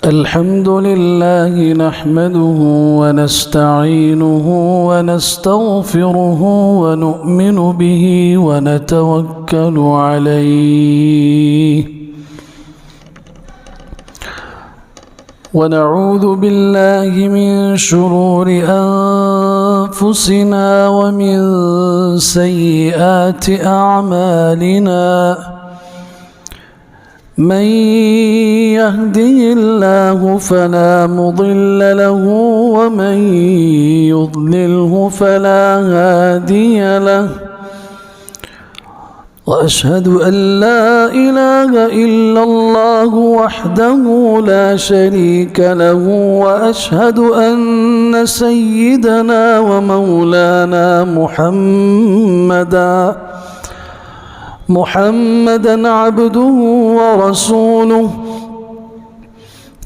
الحمد لله نحمده ونستعينه ونستغفره ونؤمن به ونتوكل عليه ونعوذ بالله من شرور أنفسنا ومن سيئات أعمالنا من يهده الله فلا مضل له ومن يضلله فلا هادي له وأشهد أن لا إله إلا الله وحده لا شريك له وأشهد أن سيدنا ومولانا محمدا عبده ورسوله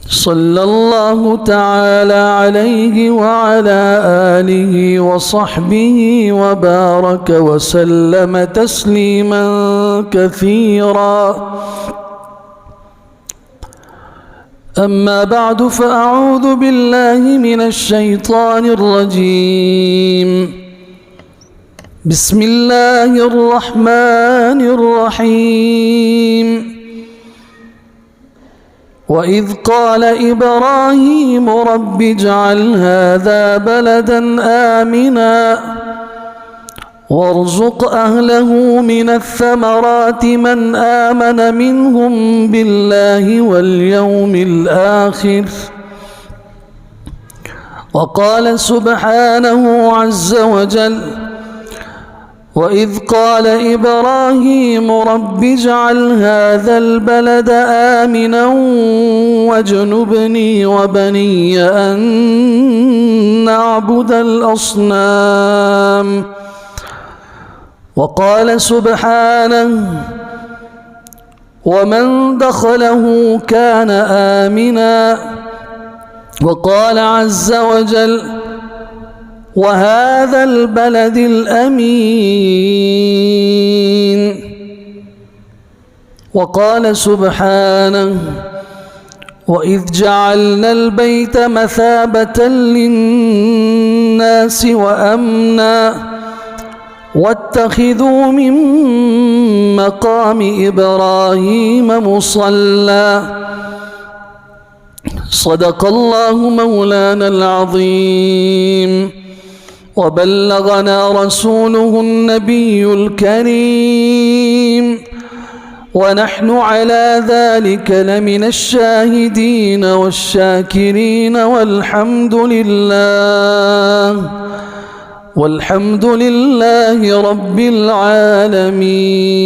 صلى الله تعالى عليه وعلى آله وصحبه وبارك وسلم تسليما كثيرا. أما بعد فأعوذ بالله من الشيطان الرجيم. بسم الله الرحمن الرحيم. وإذ قال إبراهيم رب اجعل هذا بلدا آمنا وارزق أهله من الثمرات من آمن منهم بالله واليوم الآخر. وقال سبحانه عز وجل وإذ قال إبراهيم رب اجعل هذا البلد آمنا واجنبني وبني أن نعبد الأصنام. وقال سبحانه ومن دخله كان آمنا. وقال عز وجل وهذا البلد الأمين. وقال سبحانه وإذ جعلنا البيت مثابة للناس وأمنا واتخذوا من مقام إبراهيم مصلى. صدق الله مولانا العظيم وبلغنا رسوله النبي الكريم ونحن على ذلك لمن الشاهدين والشاكرين والحمد لله رب العالمين.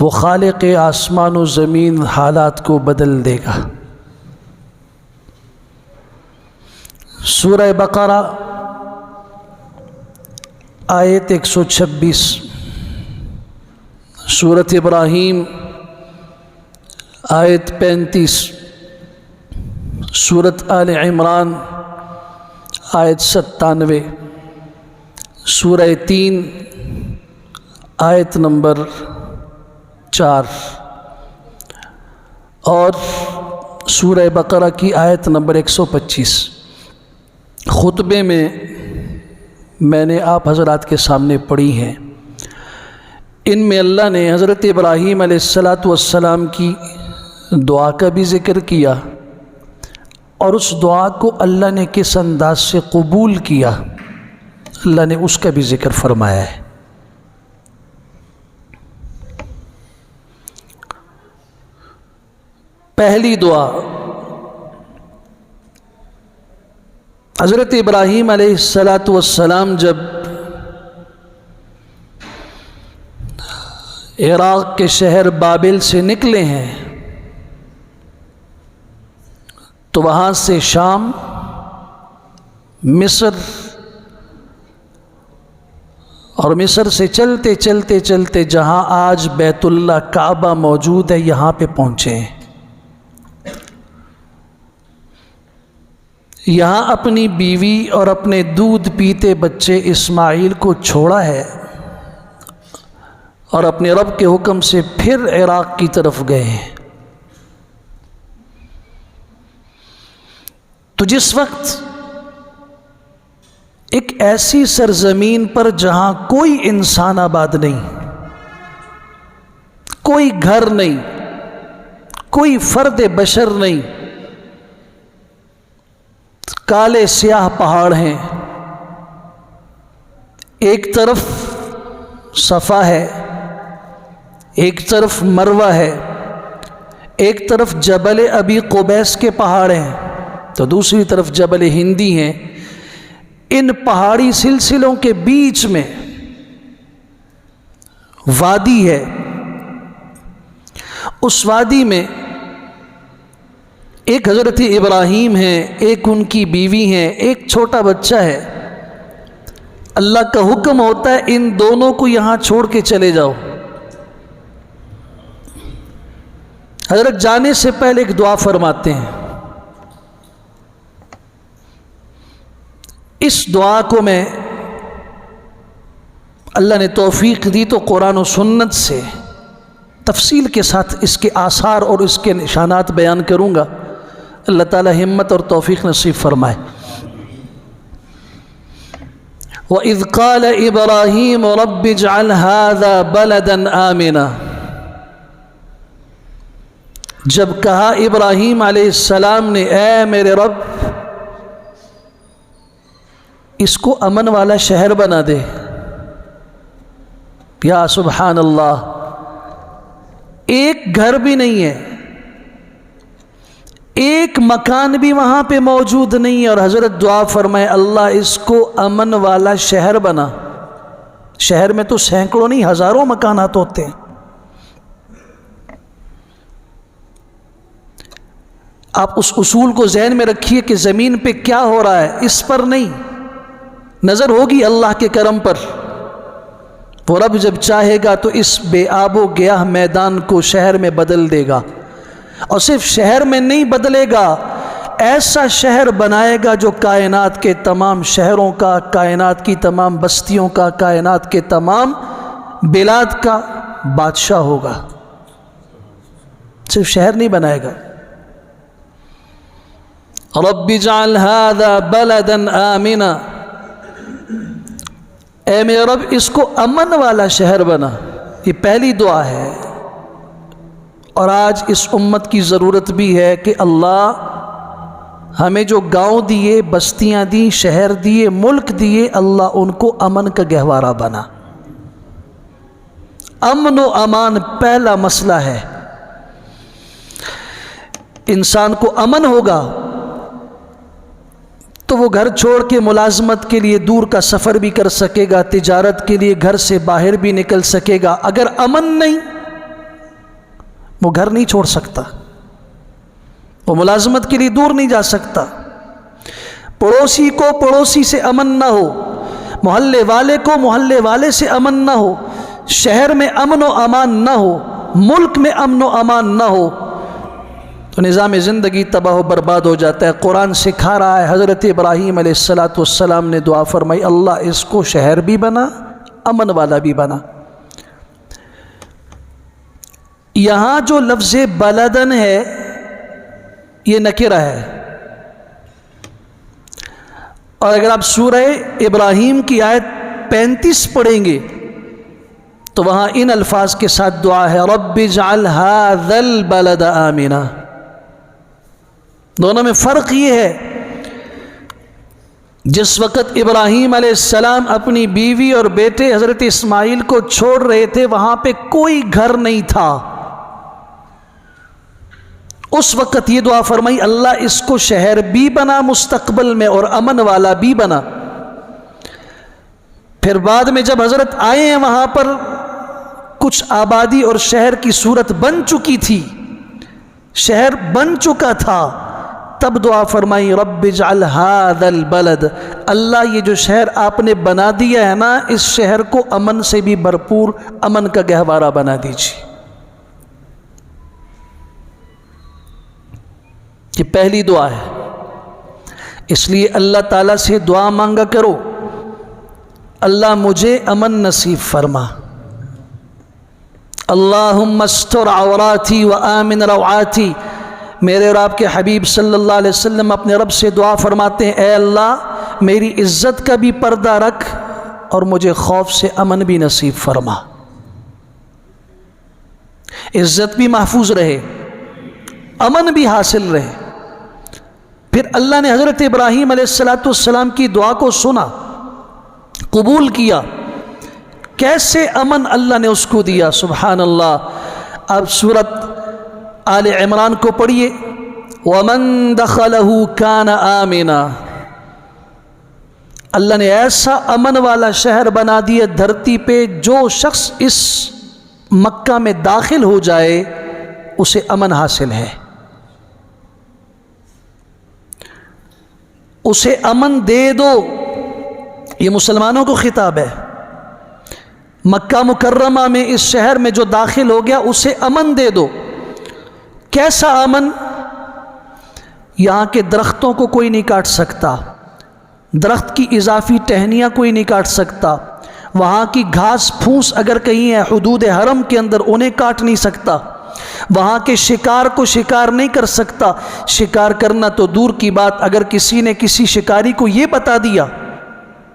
وہ خالق آسمان و زمین حالات کو بدل دے گا۔ سورہ بقرہ آیت 126، سورۃ ابراہیم آیت 35، سورۃ آل عمران آیت 97، سورہ 3 آیت نمبر 4 اور سورہ بقرہ کی آیت نمبر 125 خطبے میں نے آپ حضرات کے سامنے پڑھی ہیں۔ ان میں اللہ نے حضرت ابراہیم علیہ السلام کی دعا کا بھی ذکر کیا، اور اس دعا کو اللہ نے کس انداز سے قبول کیا اللہ نے اس کا بھی ذکر فرمایا ہے۔ پہلی دعا حضرت ابراہیم علیہ السلام جب عراق کے شہر بابل سے نکلے ہیں تو وہاں سے شام، مصر، اور مصر سے چلتے چلتے چلتے جہاں آج بیت اللہ کعبہ موجود ہے یہاں پہ پہنچے ہیں۔ یہاں اپنی بیوی اور اپنے دودھ پیتے بچے اسماعیل کو چھوڑا ہے اور اپنے رب کے حکم سے پھر عراق کی طرف گئے ہیں۔ تو جس وقت ایک ایسی سرزمین پر جہاں کوئی انسان آباد نہیں، کوئی گھر نہیں، کوئی فرد بشر نہیں، کالے سیاہ پہاڑ ہیں، ایک طرف صفا ہے، ایک طرف مروہ ہے، ایک طرف جبل ابی قبیس کے پہاڑ ہیں تو دوسری طرف جبل ہندی ہیں۔ ان پہاڑی سلسلوں کے بیچ میں وادی ہے، اس وادی میں ایک حضرت ابراہیم ہیں، ایک ان کی بیوی ہیں، ایک چھوٹا بچہ ہے۔ اللہ کا حکم ہوتا ہے ان دونوں کو یہاں چھوڑ کے چلے جاؤ۔ حضرت جانے سے پہلے ایک دعا فرماتے ہیں، اس دعا کو میں اللہ نے توفیق دی تو قرآن و سنت سے تفصیل کے ساتھ اس کے آثار اور اس کے نشانات بیان کروں گا۔ اللہ تعالی ہمت اور توفیق نصیب فرمائے۔ وَإِذْ قَالَ إِبْرَاهِيمُ رَبِّ اجْعَلْ هَذَا بَلَدًا آمِنًا، جب کہا ابراہیم علیہ السلام نے اے میرے رب اس کو امن والا شہر بنا دے۔ یا سبحان اللہ، ایک گھر بھی نہیں ہے، ایک مکان بھی وہاں پہ موجود نہیں ہے، اور حضرت دعا فرمائے اللہ اس کو امن والا شہر بنا۔ شہر میں تو سینکڑوں نہیں ہزاروں مکانات ہوتے ہیں۔ آپ اس اصول کو ذہن میں رکھیے کہ زمین پہ کیا ہو رہا ہے اس پر نہیں، نظر ہوگی اللہ کے کرم پر۔ وہ رب جب چاہے گا تو اس بے آب و گیاہ میدان کو شہر میں بدل دے گا، اور صرف شہر میں نہیں بدلے گا، ایسا شہر بنائے گا جو کائنات کے تمام شہروں کا، کائنات کی تمام بستیوں کا، کائنات کے تمام بلاد کا بادشاہ ہوگا۔ صرف شہر نہیں بنائے گا۔ رب اجعل هذا بلدا آمنا، اے میرے رب اس کو امن والا شہر بنا۔ یہ پہلی دعا ہے، اور آج اس امت کی ضرورت بھی ہے کہ اللہ ہمیں جو گاؤں دیے، بستیاں دی، شہر دیے، ملک دیے، اللہ ان کو امن کا گہوارہ بنا۔ امن و امان پہلا مسئلہ ہے۔ انسان کو امن ہوگا تو وہ گھر چھوڑ کے ملازمت کے لیے دور کا سفر بھی کر سکے گا، تجارت کے لیے گھر سے باہر بھی نکل سکے گا۔ اگر امن نہیں، وہ گھر نہیں چھوڑ سکتا، وہ ملازمت کے لیے دور نہیں جا سکتا، پڑوسی کو پڑوسی سے امن نہ ہو، محلے والے کو محلے والے سے امن نہ ہو، شہر میں امن و امان نہ ہو، ملک میں امن و امان نہ ہو، تو نظام زندگی تباہ و برباد ہو جاتا ہے۔ قرآن سکھا رہا ہے، حضرت ابراہیم علیہ السلام نے دعا فرمائی، اللہ اس کو شہر بھی بنا، امن والا بھی بنا۔ یہاں جو لفظ بلدن ہے یہ نکرہ ہے، اور اگر آپ سورہ ابراہیم کی آیت 35 پڑھیں گے تو وہاں ان الفاظ کے ساتھ دعا ہے، رب اجعل ھذا البلد آمنا۔ دونوں میں فرق یہ ہے، جس وقت ابراہیم علیہ السلام اپنی بیوی اور بیٹے حضرت اسماعیل کو چھوڑ رہے تھے، وہاں پہ کوئی گھر نہیں تھا، اس وقت یہ دعا فرمائی، اللہ اس کو شہر بھی بنا مستقبل میں اور امن والا بھی بنا۔ پھر بعد میں جب حضرت آئے ہیں وہاں پر کچھ آبادی اور شہر کی صورت بن چکی تھی، شہر بن چکا تھا، تب دعا فرمائی رب اجعل ھذا البلد، اللہ یہ جو شہر آپ نے بنا دیا ہے نا، اس شہر کو امن سے بھی بھرپور، امن کا گہوارہ بنا دیجیے۔ یہ پہلی دعا ہے، اس لیے اللہ تعالیٰ سے دعا مانگا کرو، اللہ مجھے امن نصیب فرما، اللہم استر عوراتی و آمن روعاتی۔ میرے اور آپ کے حبیب صلی اللہ علیہ وسلم اپنے رب سے دعا فرماتے ہیں، اے اللہ میری عزت کا بھی پردہ رکھ اور مجھے خوف سے امن بھی نصیب فرما، عزت بھی محفوظ رہے، امن بھی حاصل رہے۔ پھر اللہ نے حضرت ابراہیم علیہ السلام کی دعا کو سنا، قبول کیا، کیسے امن اللہ نے اس کو دیا، سبحان اللہ۔ اب سورت آل عمران کو پڑھیے، وَمَن دَخَلَهُ كَانَ آمِنًا، اللہ نے ایسا امن والا شہر بنا دیا دھرتی پہ، جو شخص اس مکہ میں داخل ہو جائے اسے امن حاصل ہے، اسے امن دے دو۔ یہ مسلمانوں کو خطاب ہے، مکہ مکرمہ میں اس شہر میں جو داخل ہو گیا اسے امن دے دو۔ کیسا امن؟ یہاں کے درختوں کو کوئی نہیں کاٹ سکتا، درخت کی اضافی ٹہنیاں کوئی نہیں کاٹ سکتا، وہاں کی گھاس پھوس اگر کہیں ہے حدود حرم کے اندر انہیں کاٹ نہیں سکتا، وہاں کے شکار کو شکار نہیں کر سکتا، شکار کرنا تو دور کی بات، اگر کسی نے کسی شکاری کو یہ بتا دیا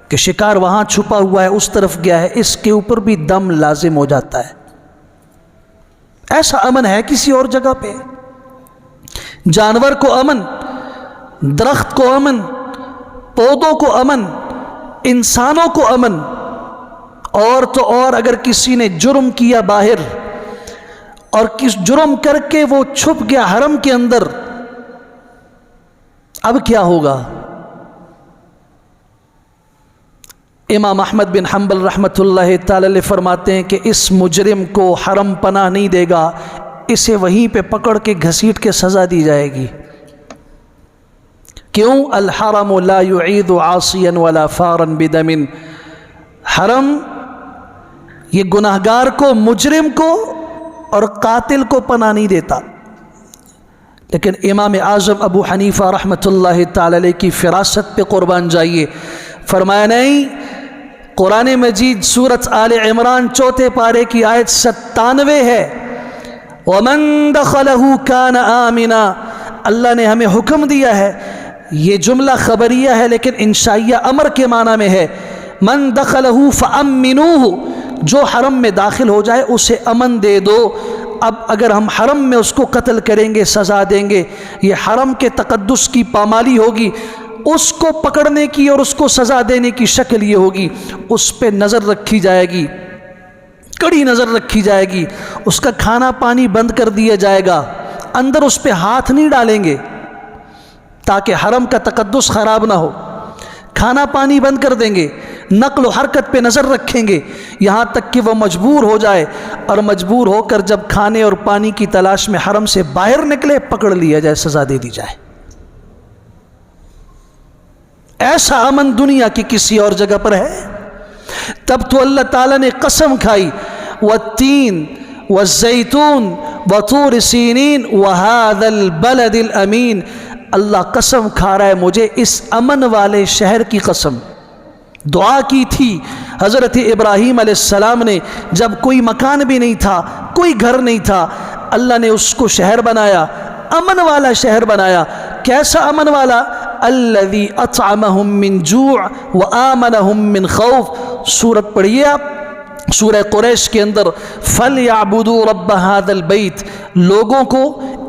کہ شکار وہاں چھپا ہوا ہے، اس طرف گیا ہے، اس کے اوپر بھی دم لازم ہو جاتا ہے۔ ایسا امن ہے کسی اور جگہ پہ؟ جانور کو امن، درخت کو امن، پودوں کو امن، انسانوں کو امن، اور تو اور اگر کسی نے جرم کیا باہر اور کس جرم کر کے وہ چھپ گیا حرم کے اندر، اب کیا ہوگا؟ امام احمد بن حنبل رحمۃ اللہ تعالی علیہ فرماتے ہیں کہ اس مجرم کو حرم پناہ نہیں دے گا، اسے وہیں پہ پکڑ کے گھسیٹ کے سزا دی جائے گی۔ کیوں؟ الحرم لا يعيد عاصيا ولا فارا بدم، حرم یہ گناہگار کو، مجرم کو اور قاتل کو پناہ نہیں دیتا۔ لیکن امام اعظم ابو حنیفہ رحمۃ اللہ تعالی علیہ کی فراست پہ قربان جائیے، فرمایا نہیں، قرآن مجید سورت آل عمران 4 پارے کی آیت 97 ہے، وَمَن دَخَلَهُ كَانَ آمِنًا، اللہ نے ہمیں حکم دیا ہے، یہ جملہ خبریہ ہے لیکن انشائیہ امر کے معنی میں ہے، من دخلہ فأمنوہ، جو حرم میں داخل ہو جائے اسے امن دے دو۔ اب اگر ہم حرم میں اس کو قتل کریں گے، سزا دیں گے، یہ حرم کے تقدس کی پامالی ہوگی، اس کو پکڑنے کی اور اس کو سزا دینے کی شکل یہ ہوگی، اس پہ نظر رکھی جائے گی، کڑی نظر رکھی جائے گی، اس کا کھانا پانی بند کر دیا جائے گا، اندر اس پہ ہاتھ نہیں ڈالیں گے تاکہ حرم کا تقدس خراب نہ ہو۔ کھانا پانی بند کر دیں گے، نقل و حرکت پہ نظر رکھیں گے، یہاں تک کہ وہ مجبور ہو جائے، اور مجبور ہو کر جب کھانے اور پانی کی تلاش میں حرم سے باہر نکلے پکڑ لیا جائے، سزا دے دی جائے۔ ایسا امن دنیا کی کسی اور جگہ پر ہے؟ تب تو اللہ تعالیٰ نے قسم کھائی، والتین والزیتون وطور سینین وہذا البلد الامین، اللہ قسم کھا رہا ہے مجھے اس امن والے شہر کی قسم۔ دعا کی تھی حضرت ابراہیم علیہ السلام نے، جب کوئی مکان بھی نہیں تھا، کوئی گھر نہیں تھا، اللہ نے اس کو شہر بنایا، امن والا شہر بنایا۔ کیسا امن والا؟ الذی اطعمہم من جوع وآمنہم من خوف۔ سورت پڑھیے آپ، سورہ قریش کے اندر، فَلْيَعْبُدُوا رَبَّ هَذَا الْبَيْتِ، لوگوں کو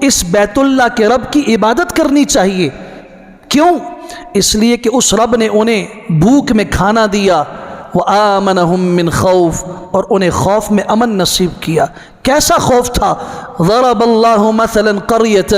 اس بیت اللہ کے رب کی عبادت کرنی چاہیے۔ کیوں؟ اس لیے کہ اس رب نے انہیں بھوک میں کھانا دیا، وَآمَنَهُم مِّن خوف، اور انہیں خوف میں امن نصیب کیا۔ کیسا خوف تھا؟ ضرب اللہ مثلا قریۃ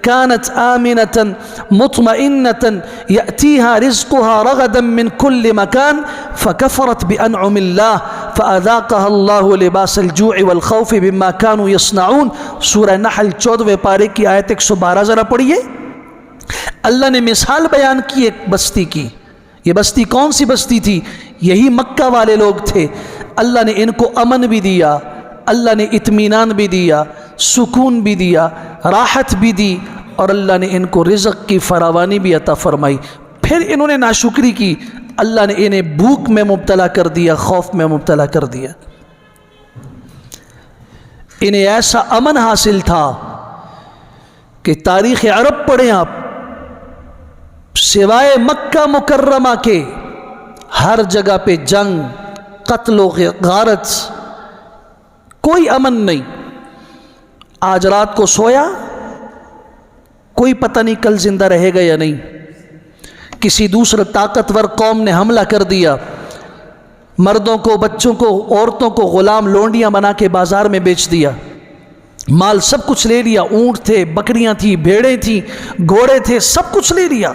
كانت آمنة مطمئنة يأتيها رزقها رغدا من كل مكان فكفرت بأنعم الله فأذاقها الله لباس الجوع والخوف بما كانوا يصنعون۔ سورہ نحل 14ویں پارے کی آیت 112 ذرا پڑھیے۔ اللہ نے مثال بیان کی ایک بستی کی۔ یہ بستی کون سی بستی تھی؟ یہی مکہ والے لوگ تھے۔ اللہ نے ان کو امن بھی دیا، اللہ نے اطمینان بھی دیا، سکون بھی دیا، راحت بھی دی، اور اللہ نے ان کو رزق کی فراوانی بھی عطا فرمائی۔ پھر انہوں نے ناشکری کی، اللہ نے انہیں بھوک میں مبتلا کر دیا، خوف میں مبتلا کر دیا۔ انہیں ایسا امن حاصل تھا کہ تاریخ عرب پڑھیں آپ، سوائے مکہ مکرمہ کے ہر جگہ پہ جنگ، قتل و غارت، کوئی امن نہیں۔ آج رات کو سویا، کوئی پتہ نہیں کل زندہ رہے گا یا نہیں۔ کسی دوسرے طاقتور قوم نے حملہ کر دیا، مردوں کو، بچوں کو، عورتوں کو غلام لونڈیاں بنا کے بازار میں بیچ دیا، مال سب کچھ لے لیا، اونٹ تھے، بکریاں تھیں، بھیڑیں تھیں، گھوڑے تھے، سب کچھ لے لیا،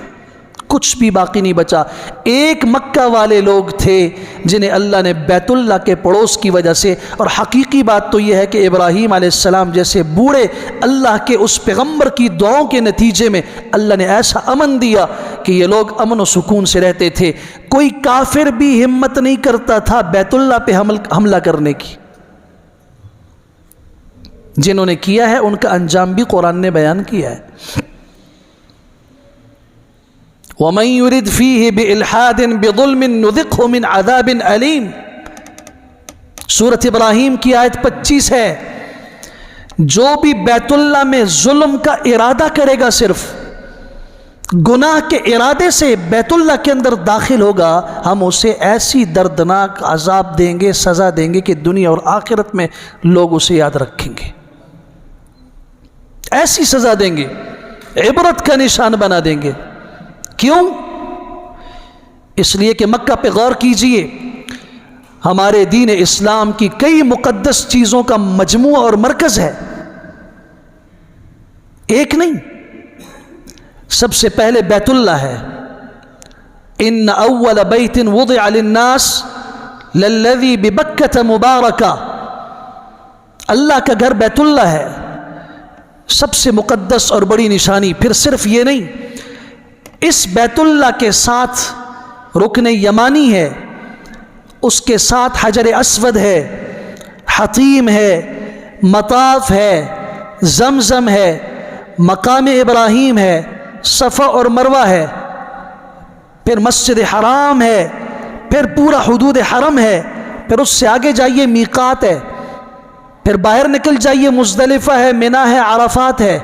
کچھ بھی باقی نہیں بچا۔ ایک مکہ والے لوگ تھے جنہیں اللہ نے بیت اللہ کے پڑوس کی وجہ سے، اور حقیقی بات تو یہ ہے کہ ابراہیم علیہ السلام جیسے بوڑھے اللہ کے اس پیغمبر کی دعاؤں کے نتیجے میں اللہ نے ایسا امن دیا کہ یہ لوگ امن و سکون سے رہتے تھے۔ کوئی کافر بھی ہمت نہیں کرتا تھا بیت اللہ پہ حملہ کرنے کی۔ جنہوں نے کیا ہے ان کا انجام بھی قرآن نے بیان کیا ہے۔ وَمَن يُرِدْ فِيهِ بِإِلْحَادٍ بِظُلْمٍ نُذِقْهُ مِنْ عَذَابٍ أَلِيمٍ۔ سورۃ ابراہیم کی آیت 25 ہے، جو بھی بیت اللہ میں ظلم کا ارادہ کرے گا، صرف گناہ کے ارادے سے بیت اللہ کے اندر داخل ہوگا، ہم اسے ایسی دردناک عذاب دیں گے، سزا دیں گے کہ دنیا اور آخرت میں لوگ اسے یاد رکھیں گے، ایسی سزا دیں گے، عبرت کا نشان بنا دیں گے۔ کیوں؟ اس لیے کہ مکہ پہ غور کیجئے، ہمارے دین اسلام کی کئی مقدس چیزوں کا مجموعہ اور مرکز ہے، ایک نہیں۔ سب سے پہلے بیت اللہ ہے۔ ان اول بیت وضع للناس للذی ببکۃ مبارکہ، اللہ کا گھر بیت اللہ ہے، سب سے مقدس اور بڑی نشانی۔ پھر صرف یہ نہیں، اس بیت اللہ کے ساتھ رکن یمانی ہے، اس کے ساتھ حجر اسود ہے، حطیم ہے، مطاف ہے، زمزم ہے، مقام ابراہیم ہے، صفا اور مروہ ہے، پھر مسجد حرام ہے، پھر پورا حدود حرم ہے، پھر اس سے آگے جائیے میقات ہے، پھر باہر نکل جائیے مزدلفہ ہے، منی ہے، عرفات ہے،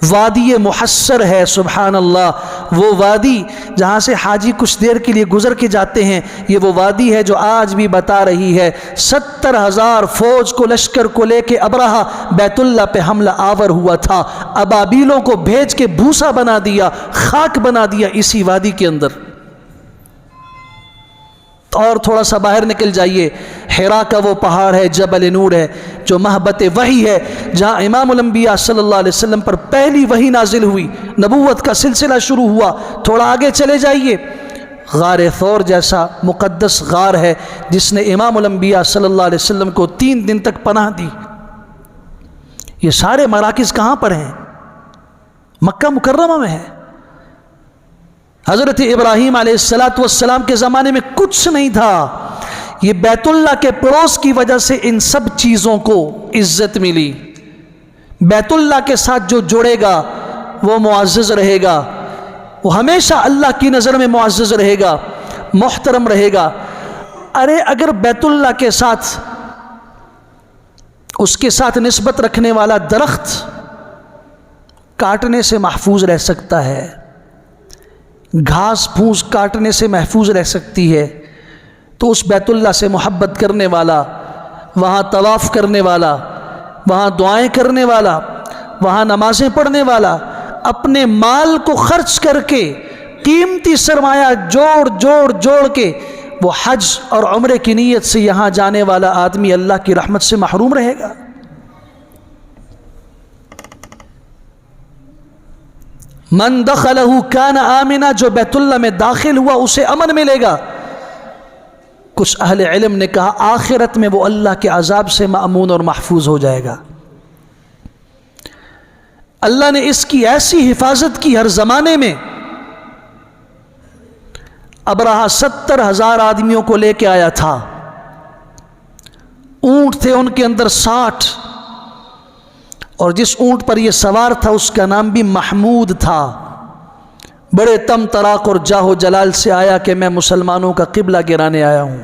وادی محسر ہے۔ سبحان اللہ، وہ وادی جہاں سے حاجی کچھ دیر کے لیے گزر کے جاتے ہیں، یہ وہ وادی ہے جو آج بھی بتا رہی ہے 70,000 فوج کو، لشکر کو لے کے ابرہہ بیت اللہ پہ حملہ آور ہوا تھا، ابابیلوں کو بھیج کے بھوسا بنا دیا، خاک بنا دیا اسی وادی کے اندر۔ اور تھوڑا سا باہر نکل جائیے، حرا کا وہ پہاڑ ہے، جبل نور ہے، جو مہبت وحی ہے، جہاں امام الانبیاء صلی اللہ علیہ وسلم پر پہلی وحی نازل ہوئی، نبوت کا سلسلہ شروع ہوا۔ تھوڑا آگے چلے جائیے، غار ثور جیسا مقدس غار ہے جس نے امام الانبیاء صلی اللہ علیہ وسلم کو 3 دن تک پناہ دی۔ یہ سارے مراکز کہاں پر ہیں؟ مکہ مکرمہ میں ہے۔ حضرت ابراہیم علیہ السلام کے زمانے میں کچھ نہیں تھا، یہ بیت اللہ کے پڑوس کی وجہ سے ان سب چیزوں کو عزت ملی۔ بیت اللہ کے ساتھ جو جڑے گا وہ معزز رہے گا، وہ ہمیشہ اللہ کی نظر میں معزز رہے گا، محترم رہے گا۔ ارے اگر بیت اللہ کے ساتھ اس کے ساتھ نسبت رکھنے والا درخت کاٹنے سے محفوظ رہ سکتا ہے، گھاس پھوس کاٹنے سے محفوظ رہ سکتی ہے، تو اس بیت اللہ سے محبت کرنے والا، وہاں طواف کرنے والا، وہاں دعائیں کرنے والا، وہاں نمازیں پڑھنے والا، اپنے مال کو خرچ کر کے قیمتی سرمایہ جوڑ کے وہ حج اور عمرے کی نیت سے یہاں جانے والا آدمی اللہ کی رحمت سے محروم رہے گا۔ من دخلہ کان آمنا، جو بیت اللہ میں داخل ہوا اسے امن ملے گا۔ کچھ اہل علم نے کہا آخرت میں وہ اللہ کے عذاب سے مأمون اور محفوظ ہو جائے گا۔ اللہ نے اس کی ایسی حفاظت کی ہر زمانے میں۔ ابرہہ 70,000 آدمیوں کو لے کے آیا تھا، اونٹ تھے ان کے اندر 60، اور جس اونٹ پر یہ سوار تھا اس کا نام بھی محمود تھا۔ بڑے تم طراق اور جاہ و جلال سے آیا کہ میں مسلمانوں کا قبلہ گرانے آیا ہوں،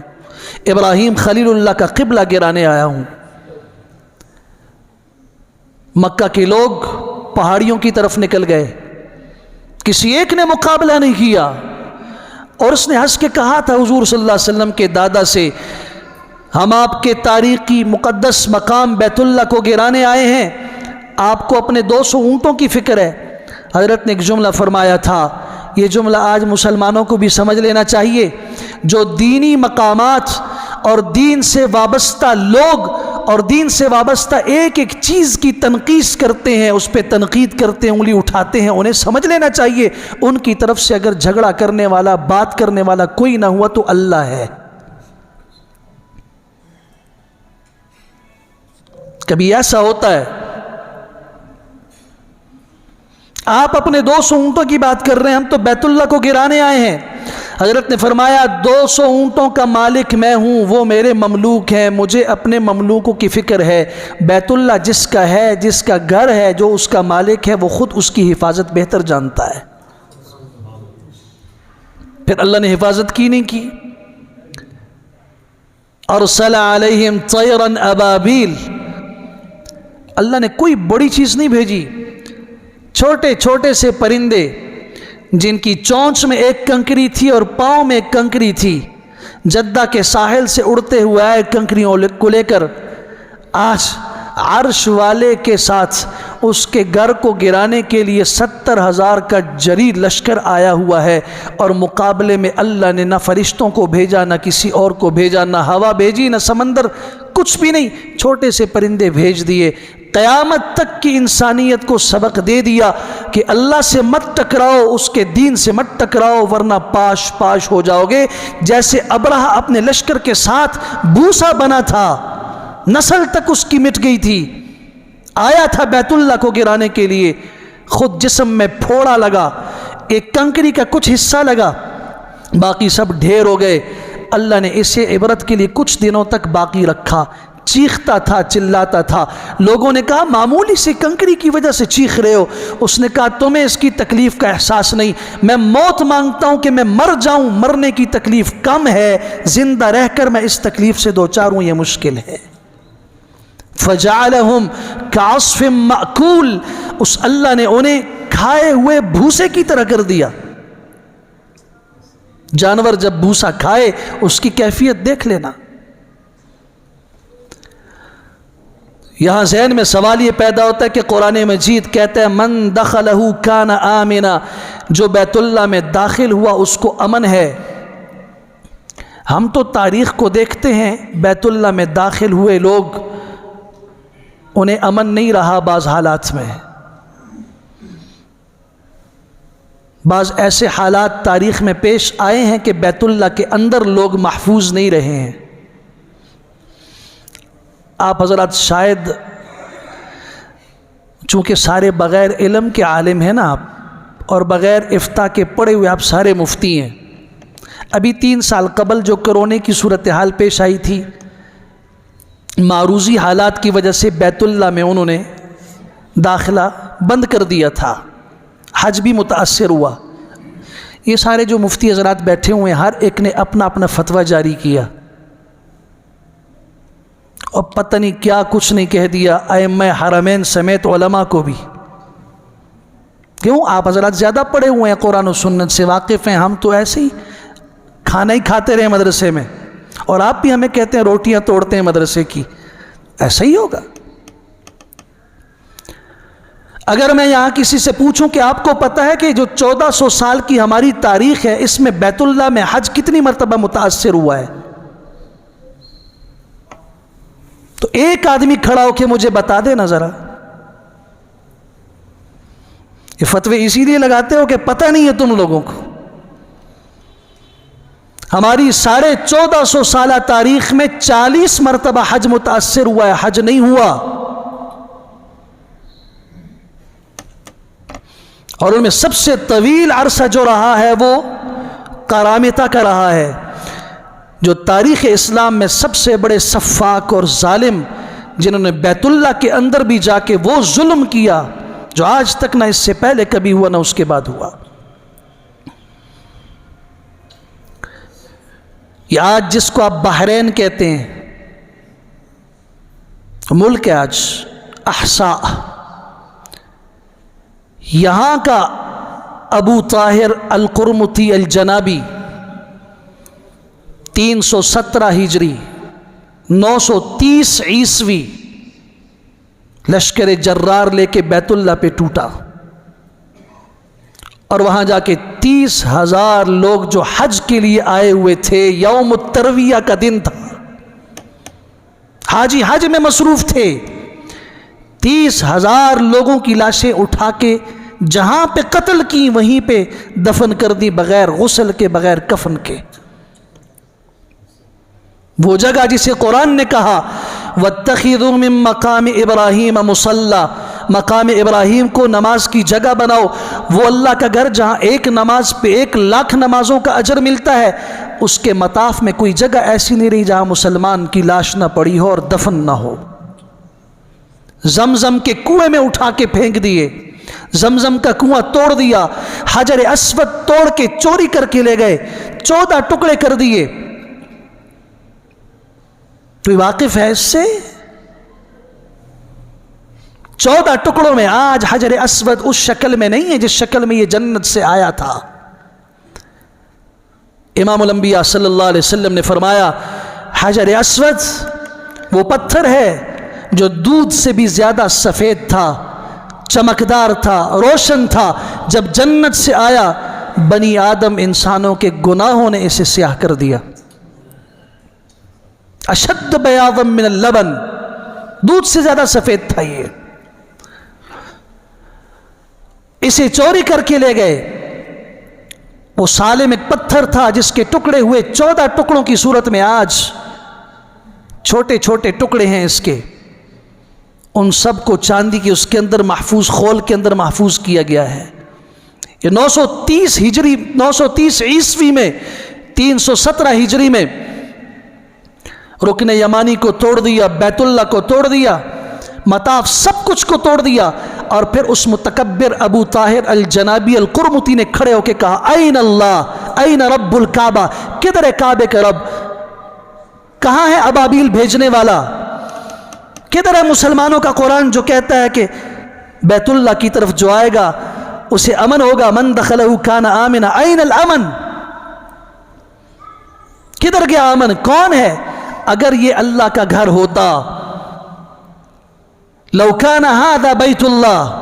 ابراہیم خلیل اللہ کا قبلہ گرانے آیا ہوں۔ مکہ کے لوگ پہاڑیوں کی طرف نکل گئے، کسی ایک نے مقابلہ نہیں کیا، اور اس نے ہنس کے کہا تھا حضور صلی اللہ علیہ وسلم کے دادا سے، ہم آپ کے تاریخی مقدس مقام بیت اللہ کو گرانے آئے ہیں، آپ کو اپنے 200 اونٹوں کی فکر ہے۔ حضرت نے ایک جملہ فرمایا تھا، یہ جملہ آج مسلمانوں کو بھی سمجھ لینا چاہیے، جو دینی مقامات اور دین سے وابستہ لوگ اور دین سے وابستہ ایک ایک چیز کی تنقید کرتے ہیں، اس پہ تنقید کرتے ہیں، انگلی اٹھاتے ہیں، انہیں سمجھ لینا چاہیے ان کی طرف سے اگر جھگڑا کرنے والا، بات کرنے والا کوئی نہ ہوا تو اللہ ہے۔ کبھی ایسا ہوتا ہے آپ اپنے 200 اونٹوں کی بات کر رہے ہیں، ہم تو بیت اللہ کو گرانے آئے ہیں۔ حضرت نے فرمایا 200 اونٹوں کا مالک میں ہوں، وہ میرے مملوک ہیں، مجھے اپنے مملوکوں کی فکر ہے۔ بیت اللہ جس کا ہے، جس کا گھر ہے، جو اس کا مالک ہے، وہ خود اس کی حفاظت بہتر جانتا ہے۔ پھر اللہ نے حفاظت کی نہیں کی، ارسل علیہم طیرا ابابیل، اللہ نے کوئی بڑی چیز نہیں بھیجی، چھوٹے چھوٹے سے پرندے جن کی چونچ میں ایک کنکری تھی اور پاؤں میں ایک کنکری تھی، جدہ کے ساحل سے اڑتے ہوئے آئے کنکریوں کو لے کر، آج عرش والے کے ساتھ اس کے گھر کو گرانے کے لیے 70,000 کا جری لشکر آیا ہوا ہے، اور مقابلے میں اللہ نے نہ فرشتوں کو بھیجا، نہ کسی اور کو بھیجا، نہ ہوا بھیجی، نہ سمندر، کچھ بھی نہیں، چھوٹے سے پرندے بھیج دیے۔ قیامت تک کی انسانیت کو سبق دے دیا کہ اللہ سے مت ٹکراؤ، اس کے دین سے مت ٹکراؤ، ورنہ پاش پاش ہو جاؤ گے۔ جیسے ابرہہ اپنے لشکر کے ساتھ بوسا بنا تھا، نسل تک اس کی مٹ گئی تھی، آیا تھا بیت اللہ کو گرانے کے لیے، خود جسم میں پھوڑا لگا، ایک کنکری کا کچھ حصہ لگا، باقی سب ڈھیر ہو گئے۔ اللہ نے اسے عبرت کے لیے کچھ دنوں تک باقی رکھا، چیختا تھا، چلاتا تھا، لوگوں نے کہا معمولی سی کنکری کی وجہ سے چیخ رہے ہو، اس نے کہا تمہیں اس کی تکلیف کا احساس نہیں، میں موت مانگتا ہوں کہ میں مر جاؤں، مرنے کی تکلیف کم ہے، زندہ رہ کر میں اس تکلیف سے دوچار ہوں، یہ مشکل ہے۔ فجعلہم کعصف مأکول، اس اللہ نے انہیں کھائے ہوئے بھوسے کی طرح کر دیا۔ جانور جب بھوسا کھائے اس کی کیفیت دیکھ لینا۔ یہاں ذہن میں سوال یہ پیدا ہوتا ہے کہ قرآن مجید کہتا ہے من دخلہ کان آمنا، جو بیت اللہ میں داخل ہوا اس کو امن ہے۔ ہم تو تاریخ کو دیکھتے ہیں، بیت اللہ میں داخل ہوئے لوگ انہیں امن نہیں رہا، بعض حالات میں بعض ایسے حالات تاریخ میں پیش آئے ہیں کہ بیت اللہ کے اندر لوگ محفوظ نہیں رہے ہیں۔ آپ حضرات شاید چونکہ سارے بغیر علم کے عالم ہیں نا آپ، اور بغیر افتاء کے پڑھے ہوئے آپ سارے مفتی ہیں۔ ابھی 3 سال قبل جو کرونے کی صورتحال پیش آئی تھی، معروضی حالات کی وجہ سے بیت اللہ میں انہوں نے داخلہ بند کر دیا تھا، حج بھی متاثر ہوا۔ یہ سارے جو مفتی حضرات بیٹھے ہوئے ہیں، ہر ایک نے اپنا اپنا فتویٰ جاری کیا اور پتہ نہیں کیا کچھ نہیں کہہ دیا ائمہ حرمین سمیت علماء کو بھی۔ کیوں؟ آپ حضرات زیادہ پڑھے ہوئے ہیں، قرآن و سنت سے واقف ہیں، ہم تو ایسے ہی کھانا ہی کھاتے رہے مدرسے میں، اور آپ بھی ہمیں کہتے ہیں روٹیاں توڑتے ہیں مدرسے کی، ایسا ہی ہوگا۔ اگر میں یہاں کسی سے پوچھوں کہ آپ کو پتہ ہے کہ جو 1400 سال کی ہماری تاریخ ہے، اس میں بیت اللہ میں حج کتنی مرتبہ متاثر ہوا ہے، تو ایک آدمی کھڑا ہو کے مجھے بتا دے نا ذرا۔ یہ فتوے اسی لیے لگاتے ہو کہ پتہ نہیں ہے تم لوگوں کو۔ ہماری 1450 سالہ تاریخ میں 40 مرتبہ حج متاثر ہوا ہے، حج نہیں ہوا، اور ان میں سب سے طویل عرصہ جو رہا ہے وہ قرامطہ کا رہا ہے، جو تاریخ اسلام میں سب سے بڑے سفاک اور ظالم، جنہوں نے بیت اللہ کے اندر بھی جا کے وہ ظلم کیا جو آج تک نہ اس سے پہلے کبھی ہوا نہ اس کے بعد ہوا۔ یہ آج جس کو آپ بحرین کہتے ہیں، ملک ہے آج احساء، یہاں کا ابو طاہر القرمطی الجنابی 317 ہجری 930 عیسوی لشکر جرار لے کے بیت اللہ پہ ٹوٹا، اور وہاں جا کے 30,000 لوگ جو حج کے لیے آئے ہوئے تھے، یوم الترویہ کا دن تھا، حاجی حج میں مصروف تھے، 30,000 لوگوں کی لاشیں اٹھا کے جہاں پہ قتل کی وہیں پہ دفن کر دی، بغیر غسل کے، بغیر کفن کے۔ وہ جگہ جسے قرآن نے کہا وَاتَّخِذُوا مِن مَقَامِ إِبْرَاهِيمَ مُصَلَّى، مقام ابراہیم کو نماز کی جگہ بناؤ، وہ اللہ کا گھر جہاں ایک نماز پہ 1,00,000 نمازوں کا اجر ملتا ہے، اس کے مطاف میں کوئی جگہ ایسی نہیں رہی جہاں مسلمان کی لاش نہ پڑی ہو اور دفن نہ ہو۔ زمزم کے کنویں میں اٹھا کے پھینک دیے، زمزم کا کنواں توڑ دیا، حجر اسود توڑ کے چوری کر کے لے گئے، 14 ٹکڑے کر دیے۔ کوئی واقف ہے اس سے؟ 14 ٹکڑوں میں آج حجر اسود اس شکل میں نہیں ہے جس شکل میں یہ جنت سے آیا تھا۔ امام الانبیاء صلی اللہ علیہ وسلم نے فرمایا حجر اسود وہ پتھر ہے جو دودھ سے بھی زیادہ سفید تھا، چمکدار تھا، روشن تھا، جب جنت سے آیا بنی آدم انسانوں کے گناہوں نے اسے سیاہ کر دیا۔ اشد بیاضا من اللبن، دودھ سے زیادہ سفید تھا یہ۔ اسے چوری کر کے لے گئے۔ وہ سالم ایک پتھر تھا جس کے ٹکڑے ہوئے 14 ٹکڑوں کی صورت میں آج چھوٹے چھوٹے ٹکڑے ہیں اس کے، ان سب کو چاندی کے اس کے اندر محفوظ، خول کے اندر محفوظ کیا گیا ہے۔ یہ 930 عیسوی میں 317 ہجری میں رکن یمانی کو توڑ دیا، بیت اللہ کو توڑ دیا، مطاف سب کچھ کو توڑ دیا، اور پھر اس متکبر ابو طاہر الجنابی القرمطی نے کھڑے ہو کے کہا این اللہ این رب الکعبہ، کدھر ہے کعبے کا رب؟ کہاں ہے ابابیل بھیجنے والا؟ کدھر ہے مسلمانوں کا قرآن جو کہتا ہے کہ بیت اللہ کی طرف جو آئے گا اسے امن ہوگا، من دخلہ کان آمنا؟ این الامن؟ کدھر گیا امن؟ کون ہے؟ اگر یہ اللہ کا گھر ہوتا، لو کان ھذا بیت اللہ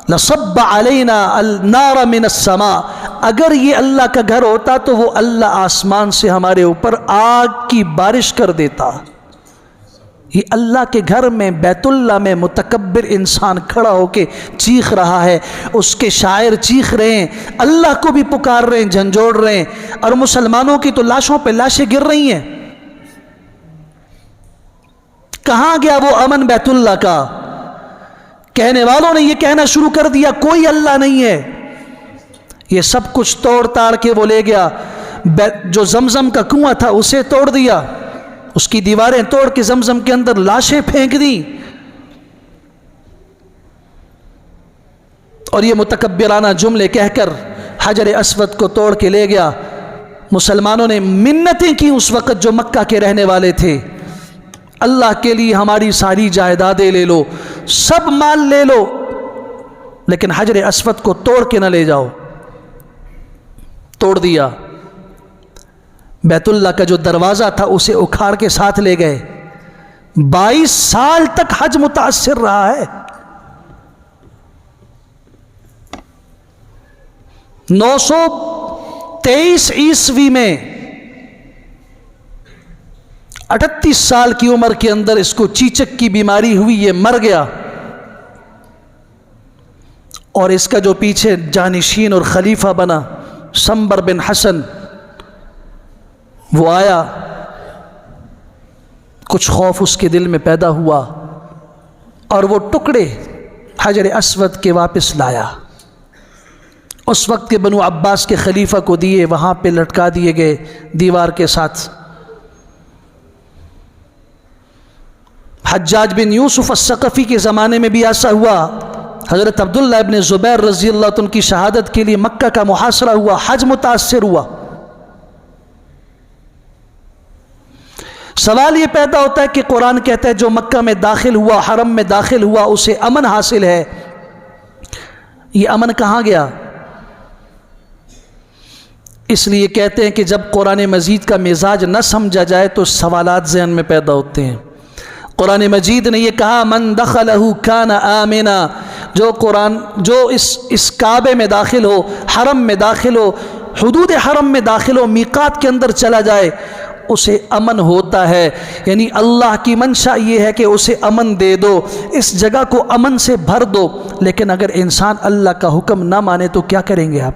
لصب علینا النار من السماء، اگر یہ اللہ کا گھر ہوتا تو وہ اللہ آسمان سے ہمارے اوپر آگ کی بارش کر دیتا۔ یہ اللہ کے گھر میں بیت اللہ میں متکبر انسان کھڑا ہو کے چیخ رہا ہے، اس کے شاعر چیخ رہے ہیں، اللہ کو بھی پکار رہے ہیں، جھنجھوڑ رہے ہیں، اور مسلمانوں کی تو لاشوں پہ لاشیں گر رہی ہیں۔ کہاں گیا وہ امن بیت اللہ کا؟ کہنے والوں نے یہ کہنا شروع کر دیا کوئی اللہ نہیں ہے۔ یہ سب کچھ توڑ تاڑ کے وہ لے گیا، جو زمزم کا کنواں تھا اسے توڑ دیا، اس کی دیواریں توڑ کے زمزم کے اندر لاشیں پھینک دیں، اور یہ متکبرانہ جملے کہہ کر حجر اسود کو توڑ کے لے گیا۔ مسلمانوں نے منتیں کی اس وقت، جو مکہ کے رہنے والے تھے، اللہ کے لیے ہماری ساری جائیدادیں لے لو، سب مال لے لو، لیکن حجر اسود کو توڑ کے نہ لے جاؤ۔ توڑ دیا۔ بیت اللہ کا جو دروازہ تھا اسے اکھاڑ کے ساتھ لے گئے۔ 22 سال تک حج متاثر رہا ہے۔ 923 عیسوی میں 38 سال کی عمر کے اندر اس کو چیچک کی بیماری ہوئی، یہ مر گیا، اور اس کا جو پیچھے جانشین اور خلیفہ بنا سمبر بن حسن، وہ آیا، کچھ خوف اس کے دل میں پیدا ہوا، اور وہ ٹکڑے حجر اسود کے واپس لایا۔ اس وقت کے بنو عباس کے خلیفہ کو دیے، وہاں پہ لٹکا دیے گئے دیوار کے ساتھ۔ حجاج بن یوسف الثقفی کے زمانے میں بھی ایسا ہوا۔ حضرت عبداللہ ابن زبیر رضی اللہ عنہ کی شہادت کے لیے مکہ کا محاصرہ ہوا، حج متاثر ہوا۔ سوال یہ پیدا ہوتا ہے کہ قرآن کہتا ہے جو مکہ میں داخل ہوا، حرم میں داخل ہوا، اسے امن حاصل ہے۔ یہ امن کہاں گیا؟ اس لیے کہتے ہیں کہ جب قرآن مجید کا مزاج نہ سمجھا جائے تو سوالات ذہن میں پیدا ہوتے ہیں۔ قرآن مجید نے یہ کہا من دخلہ کان آمنا، جو اس کعبے میں داخل ہو، حرم میں داخل ہو، حدود حرم میں داخل ہو، میقات کے اندر چلا جائے، اسے امن ہوتا ہے۔ یعنی اللہ کی منشا یہ ہے کہ اسے امن دے دو، اس جگہ کو امن سے بھر دو۔ لیکن اگر انسان اللہ کا حکم نہ مانے تو کیا کریں گے آپ؟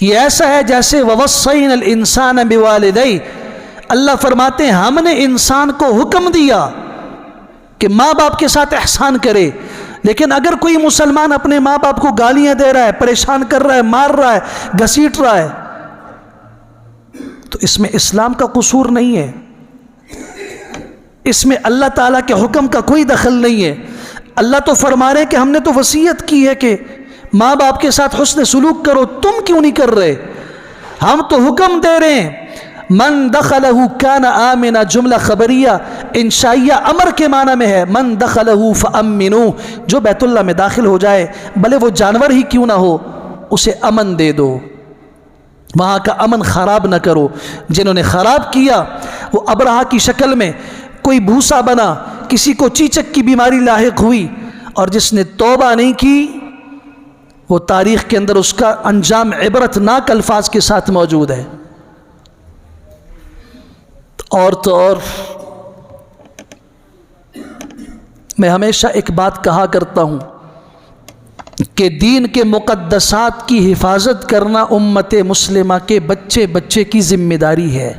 یہ ایسا ہے جیسے وَوَصَّيْنَا الْإِنسَانَ بِوَالِدَيْهِ، اللہ فرماتے ہیں ہم نے انسان کو حکم دیا کہ ماں باپ کے ساتھ احسان کرے، لیکن اگر کوئی مسلمان اپنے ماں باپ کو گالیاں دے رہا ہے، پریشان کر رہا ہے، مار رہا ہے، گھسیٹ رہا ہے، تو اس میں اسلام کا قصور نہیں ہے، اس میں اللہ تعالیٰ کے حکم کا کوئی دخل نہیں ہے۔ اللہ تو فرما رہے ہیں کہ ہم نے تو وصیت کی ہے کہ ماں باپ کے ساتھ حسن سلوک کرو، تم کیوں نہیں کر رہے؟ ہم تو حکم دے رہے ہیں۔ من دخلہ کان آمنا جملہ خبریہ انشائیہ امر کے معنی میں ہے، من دخلہ فامنوہ، جو بیت اللہ میں داخل ہو جائے بھلے وہ جانور ہی کیوں نہ ہو، اسے امن دے دو، وہاں کا امن خراب نہ کرو۔ جنہوں نے خراب کیا وہ ابرہہ کی شکل میں کوئی بھوسا بنا، کسی کو چیچک کی بیماری لاحق ہوئی، اور جس نے توبہ نہیں کی وہ تاریخ کے اندر اس کا انجام عبرتناک الفاظ کے ساتھ موجود ہے۔ اور تو اور میں ہمیشہ ایک بات کہا کرتا ہوں کہ دین کے مقدسات کی حفاظت کرنا امت مسلمہ کے بچے بچے کی ذمہ داری ہے۔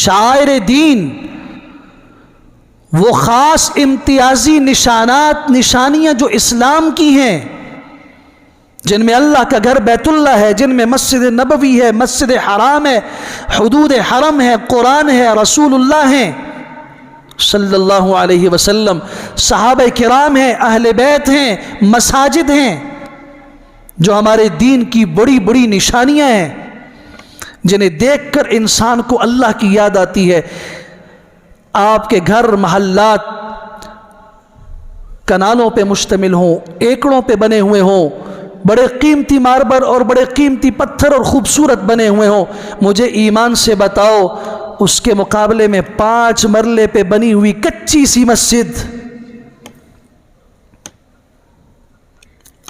شعائر دین، وہ خاص امتیازی نشانات، نشانیاں جو اسلام کی ہیں، جن میں اللہ کا گھر بیت اللہ ہے، جن میں مسجد نبوی ہے، مسجد حرام ہے، حدود حرم ہے، قرآن ہے، رسول اللہ ہیں صلی اللہ علیہ وسلم، صحابہ کرام ہیں، اہل بیت ہیں، مساجد ہیں، جو ہمارے دین کی بڑی بڑی نشانیاں ہیں، جنہیں دیکھ کر انسان کو اللہ کی یاد آتی ہے۔ آپ کے گھر محلات کنالوں پہ مشتمل ہوں، ایکڑوں پہ بنے ہوئے ہوں، بڑے قیمتی ماربل اور بڑے قیمتی پتھر اور خوبصورت بنے ہوئے ہوں، مجھے ایمان سے بتاؤ اس کے مقابلے میں 5 مرلے پہ بنی ہوئی کچی سی مسجد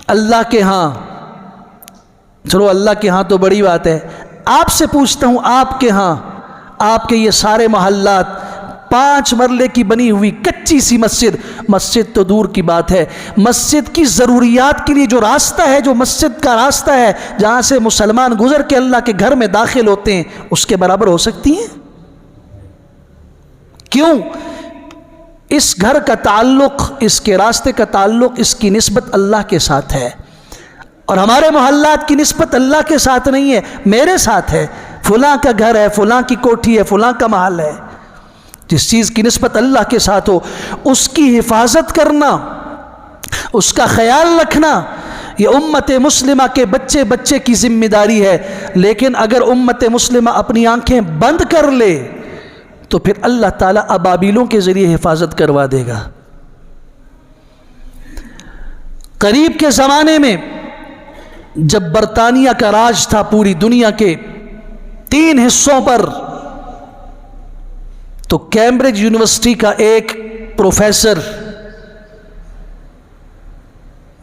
اللہ کے ہاں، چلو اللہ کے ہاں تو بڑی بات ہے، آپ سے پوچھتا ہوں آپ کے ہاں، آپ کے یہ سارے محلات 5 مرلے کی بنی ہوئی کچی سی مسجد، مسجد تو دور کی بات ہے، مسجد کی ضروریات کے لیے جو راستہ ہے، جو مسجد کا راستہ ہے جہاں سے مسلمان گزر کے اللہ کے گھر میں داخل ہوتے ہیں، اس کے برابر ہو سکتی ہیں؟ کیوں؟ اس گھر کا تعلق، اس کے راستے کا تعلق، اس کی نسبت اللہ کے ساتھ ہے، اور ہمارے محلات کی نسبت اللہ کے ساتھ نہیں ہے، میرے ساتھ ہے۔ فلاں کا گھر ہے، فلاں کی کوٹھی ہے، فلاں کا محل ہے۔ جس چیز کی نسبت اللہ کے ساتھ ہو اس کی حفاظت کرنا، اس کا خیال رکھنا، یہ امت مسلمہ کے بچے بچے کی ذمہ داری ہے۔ لیکن اگر امت مسلمہ اپنی آنکھیں بند کر لے تو پھر اللہ تعالیٰ ابابیلوں کے ذریعے حفاظت کروا دے گا۔ قریب کے زمانے میں جب برطانیہ کا راج تھا پوری دنیا کے 3 حصوں پر، تو کیمبرج یونیورسٹی کا ایک پروفیسر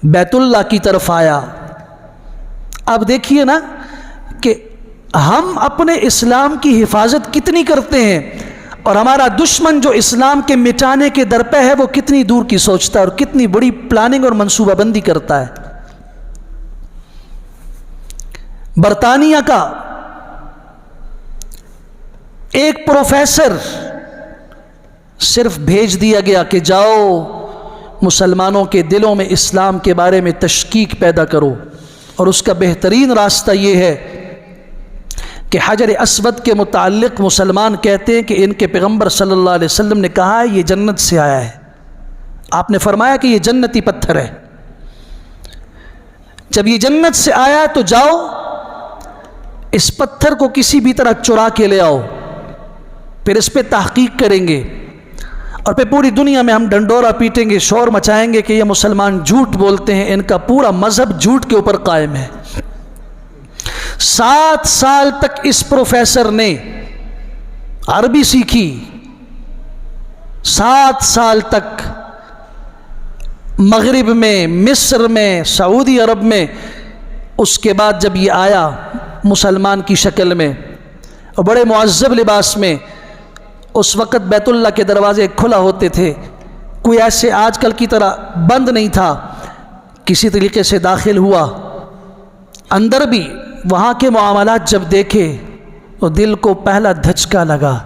بیت اللہ کی طرف آیا۔ اب دیکھیے نا کہ ہم اپنے اسلام کی حفاظت کتنی کرتے ہیں، اور ہمارا دشمن جو اسلام کے مٹانے کے درپے ہے وہ کتنی دور کی سوچتا ہے اور کتنی بڑی پلاننگ اور منصوبہ بندی کرتا ہے۔ برطانیہ کا ایک پروفیسر صرف بھیج دیا گیا کہ جاؤ مسلمانوں کے دلوں میں اسلام کے بارے میں تشکیک پیدا کرو، اور اس کا بہترین راستہ یہ ہے کہ حجر اسود کے متعلق مسلمان کہتے ہیں کہ ان کے پیغمبر صلی اللہ علیہ وسلم نے کہا ہے یہ جنت سے آیا ہے، آپ نے فرمایا کہ یہ جنتی پتھر ہے، جب یہ جنت سے آیا تو جاؤ اس پتھر کو کسی بھی طرح چرا کے لے آؤ، پھر اس پہ تحقیق کریں گے، اور پھر پوری دنیا میں ہم ڈنڈورا پیٹیں گے، شور مچائیں گے کہ یہ مسلمان جھوٹ بولتے ہیں، ان کا پورا مذہب جھوٹ کے اوپر قائم ہے۔ 7 سال تک اس پروفیسر نے عربی سیکھی، 7 سال تک مغرب میں، مصر میں، سعودی عرب میں۔ اس کے بعد جب یہ آیا مسلمان کی شکل میں اور بڑے معذب لباس میں، اس وقت بیت اللہ کے دروازے کھلا ہوتے تھے، کوئی ایسے آج کل کی طرح بند نہیں تھا، کسی طریقے سے داخل ہوا، اندر بھی وہاں کے معاملات جب دیکھے تو دل کو پہلا دھچکا لگا۔